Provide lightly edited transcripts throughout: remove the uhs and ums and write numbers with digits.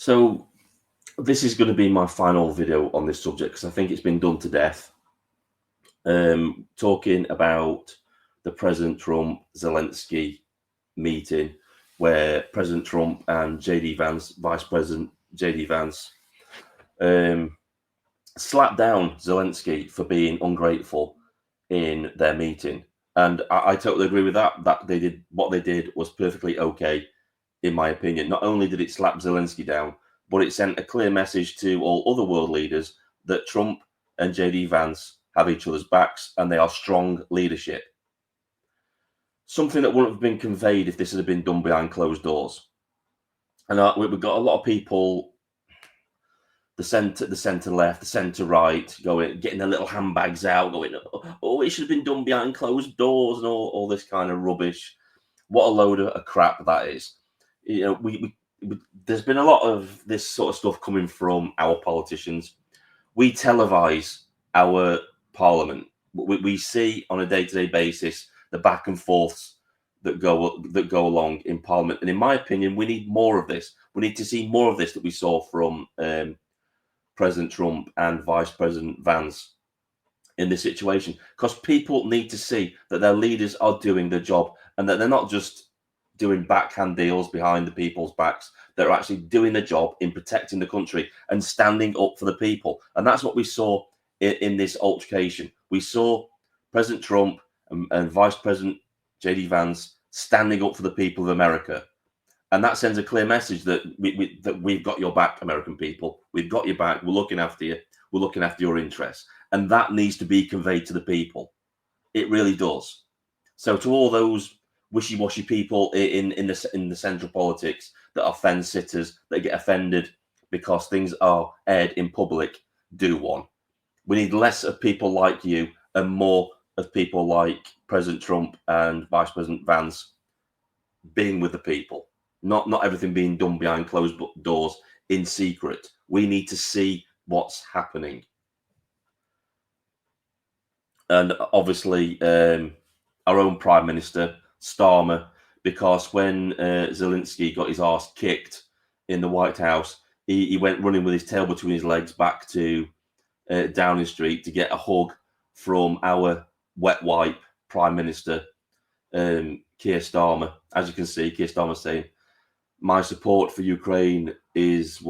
So this is going to be my final video on this subject because I think it's been done to death. Talking about the President Trump Zelensky meeting where President Trump and JD Vance, Vice President JD Vance, slapped down Zelensky for being ungrateful in their meeting. And I totally agree with that. That they did what they did was perfectly okay, in my opinion. Not only did it slap Zelensky down, but it sent a clear message to all other world leaders that Trump and JD Vance have each other's backs and they are strong leadership. Something that wouldn't have been conveyed if this had been done behind closed doors. And we've got a lot of people, the centre left, the centre right, getting their little handbags out, going, oh, it should have been done behind closed doors and all this kind of rubbish. What a load of crap that is. You know, we there's been a lot of this sort of stuff coming from our politicians. We televise our parliament. We see on a day-to-day basis the back and forths that go along in parliament. And in my opinion, we need more of this. We need to see more of this that we saw from President Trump and Vice President Vance in this situation, because people need to see that their leaders are doing their job and that they're not just doing backhand deals behind the people's backs. They're actually doing the job in protecting the country and standing up for the people. And that's what we saw in this altercation. We saw President Trump and Vice President JD Vance standing up for the people of America. And that sends a clear message that we've got your back, American people. We've got your back. We're looking after you. We're looking after your interests. And that needs to be conveyed to the people. It really does. So to all those wishy-washy people in the central politics that are fence sitters, that get offended because things are aired in public, do one. We need less of people like you and more of people like President Trump and Vice President Vance being with the people. Not everything being done behind closed doors in secret. We need to see what's happening. And obviously, our own Prime Minister, Starmer, because when Zelensky got his arse kicked in the White House, he went running with his tail between his legs back to Downing Street to get a hug from our wet wipe Prime Minister, Keir Starmer. As you can see, Keir Starmer saying, my support for Ukraine is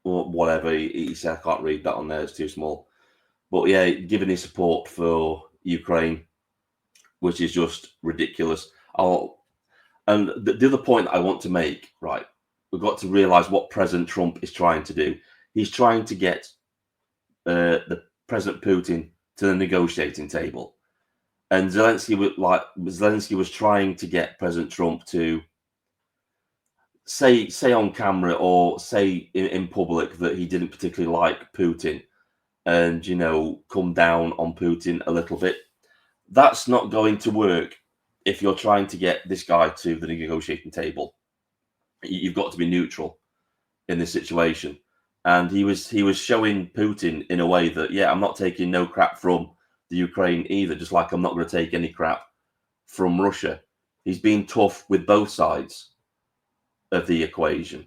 whatever he said. I can't read that on there, it's too small. But yeah, giving his support for Ukraine, which is just ridiculous. And the other point I want to make, right, we've got to realize what President Trump is trying to do. He's trying to get the President Putin to the negotiating table. And Zelensky was trying to get President Trump to say on camera or say in public that he didn't particularly like Putin and, come down on Putin a little bit. That's not going to work if you're trying to get this guy to the negotiating table. You've got to be neutral in this situation. And he was showing Putin in a way that, yeah, I'm not taking no crap from the Ukraine either, just like I'm not going to take any crap from Russia. He's being tough with both sides of the equation.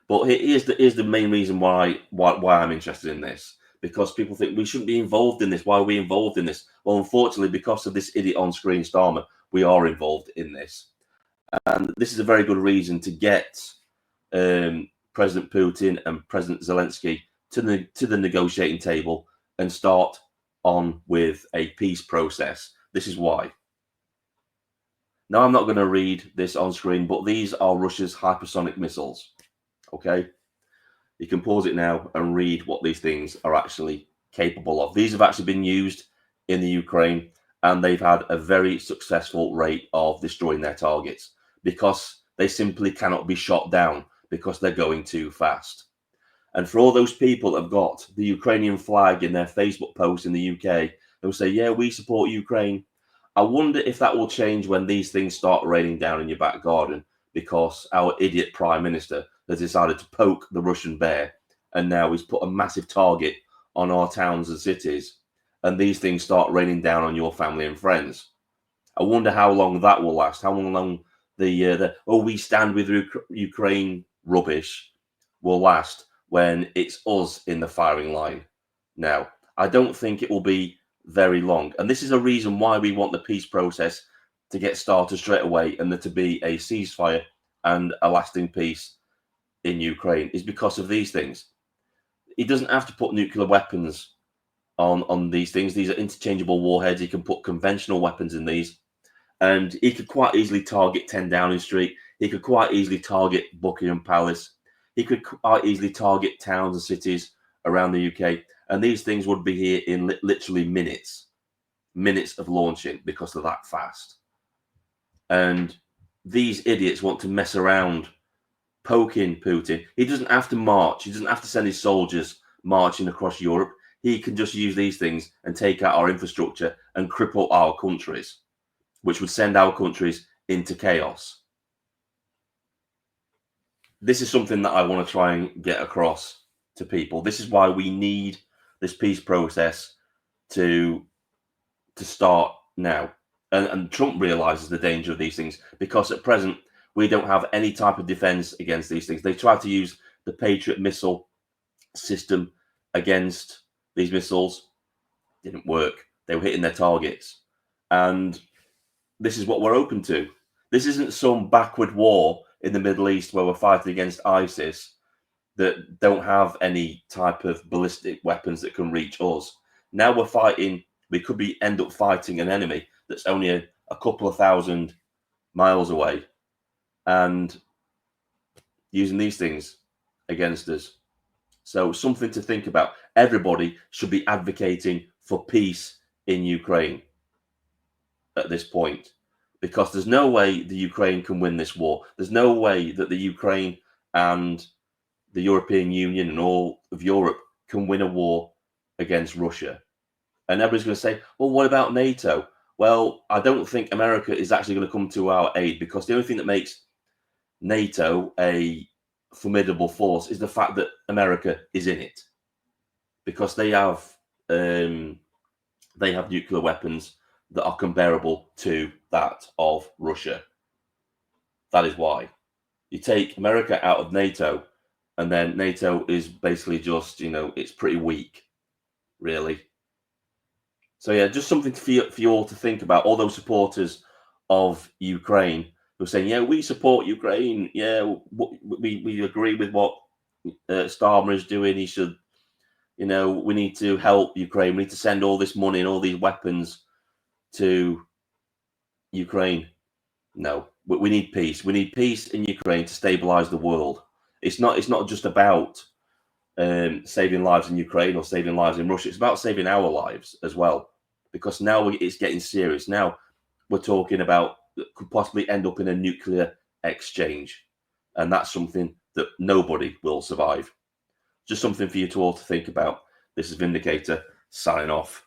But here's the main reason why I'm interested in this, because people think we shouldn't be involved in this. Why are we involved in this? Well, unfortunately, because of this idiot on screen, Starmer, we are involved in this. And this is a very good reason to get President Putin and President Zelensky to the negotiating table and start on with a peace process. This is why. Now, I'm not going to read this on screen, but these are Russia's hypersonic missiles. Okay? You can pause it now and read what these things are actually capable of. These have actually been used in the Ukraine, and they've had a very successful rate of destroying their targets because they simply cannot be shot down because they're going too fast. And for all those people that have got the Ukrainian flag in their Facebook posts in the UK, they'll say, yeah, we support Ukraine. I wonder if that will change when these things start raining down in your back garden because our idiot Prime Minister has decided to poke the Russian bear and now he's put a massive target on our towns and cities and these things start raining down on your family and friends. I wonder how long that will last, how long the we stand with Ukraine rubbish will last when it's us in the firing line. Now, I don't think it will be very long, and this is a reason why we want the peace process to get started straight away, and there to be a ceasefire and a lasting peace in Ukraine, is because of these things. He doesn't have to put nuclear weapons on these things. These are interchangeable warheads. He can put conventional weapons in these, and he could quite easily target 10 Downing Street. He could quite easily target Buckingham Palace. He could quite easily target towns and cities around the UK, and these things would be here in literally minutes of launching because they're that fast. And these idiots want to mess around poking Putin. He doesn't have to march. He doesn't have to send his soldiers marching across Europe. He can just use these things and take out our infrastructure and cripple our countries, which would send our countries into chaos. This is something that I want to try and get across to people. This is why we need this peace process to start now. And Trump realizes the danger of these things, because at present we don't have any type of defense against these things. They tried to use the Patriot missile system against these missiles. Didn't work. They were hitting their targets. And this is what we're open to. This isn't some backward war in the Middle East where we're fighting against ISIS that don't have any type of ballistic weapons that can reach us. Now we're fighting, we could end up fighting an enemy that's only a couple of thousand miles away and using these things against us. So something to think about. Everybody should be advocating for peace in Ukraine at this point, because there's no way the Ukraine can win this war. There's no way that the Ukraine and the European Union and all of Europe can win a war against Russia. And everybody's going to say, well, what about NATO? Well, I don't think America is actually going to come to our aid, because the only thing that makes NATO a formidable force is the fact that America is in it, because they have nuclear weapons that are comparable to that of Russia. That is why you take America out of NATO, and then NATO is basically just, it's pretty weak, really. So yeah, just something for you all to think about. All those supporters of Ukraine who are saying, yeah, we support Ukraine. Yeah, we agree with what Starmer is doing. He should, we need to help Ukraine. We need to send all this money and all these weapons to Ukraine. No, we need peace. We need peace in Ukraine to stabilize the world. It's not just about saving lives in Ukraine or saving lives in Russia. It's about saving our lives as well, because now it's getting serious. Now we're talking about could possibly end up in a nuclear exchange, and that's something that nobody will survive. Just something for you to all to think about. This is Vindicator signing off.